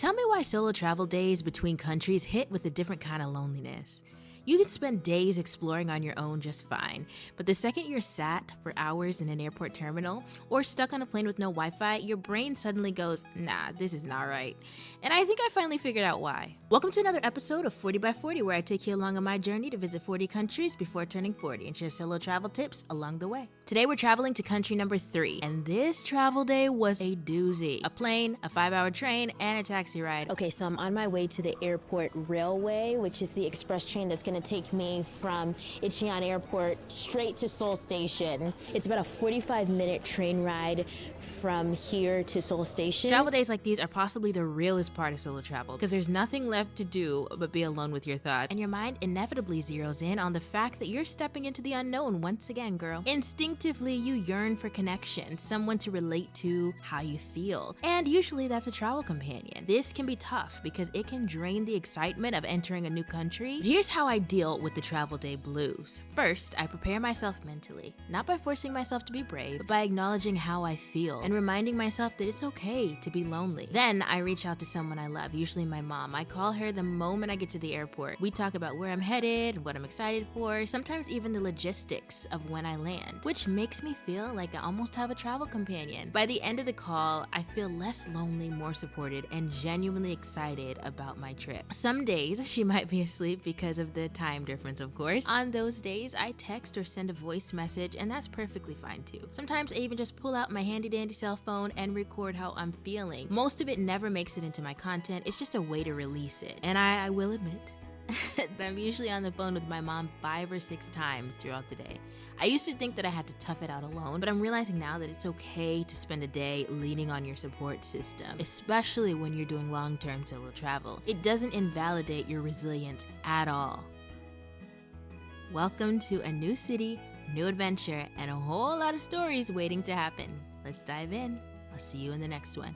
Tell me why solo travel days between countries hit with a different kind of loneliness. You can spend days exploring on your own just fine, but the second you're sat for hours in an airport terminal or stuck on a plane with no Wi-Fi, your brain suddenly goes, nah, this is not right. And I think I finally figured out why. Welcome to another episode of 40 by 40, where I take you along on my journey to visit 40 countries before turning 40 and share solo travel tips along the way. Today we're traveling to country number 3, and this travel day was a doozy. A plane, a 5-hour train, and a taxi ride. Okay, so I'm on my way to the airport railway, which is the express train that's gonna take me from Incheon Airport straight to Seoul Station. It's about a 45-minute train ride from here to Seoul Station. Travel days like these are possibly the realest part of solo travel, because there's nothing left to do but be alone with your thoughts, and your mind inevitably zeroes in on the fact that you're stepping into the unknown once again, girl. Instinctively, you yearn for connection, someone to relate to how you feel, and usually that's a travel companion. This can be tough because it can drain the excitement of entering a new country. Here's how I deal with the travel day blues. First, I prepare myself mentally, not by forcing myself to be brave, but by acknowledging how I feel and reminding myself that it's okay to be lonely. Then I reach out to someone I love, usually my mom. I call her the moment I get to the airport. We talk about where I'm headed, what I'm excited for, sometimes even the logistics of when I land, which makes me feel like I almost have a travel companion. By the end of the call, I feel less lonely, more supported, and genuinely excited about my trip. Some days she might be asleep because of the time difference, of course. On those days, I text or send a voice message, and that's perfectly fine too. Sometimes I even just pull out my handy dandy cell phone and record how I'm feeling. Most of it never makes it into my content. It's just a way to release it. And I will admit that I'm usually on the phone with my mom 5 or 6 times throughout the day. I used to think that I had to tough it out alone, but I'm realizing now that it's okay to spend a day leaning on your support system, especially when you're doing long-term solo travel. It doesn't invalidate your resilience at all. Welcome to a new city, new adventure, and a whole lot of stories waiting to happen. Let's dive in. I'll see you in the next one.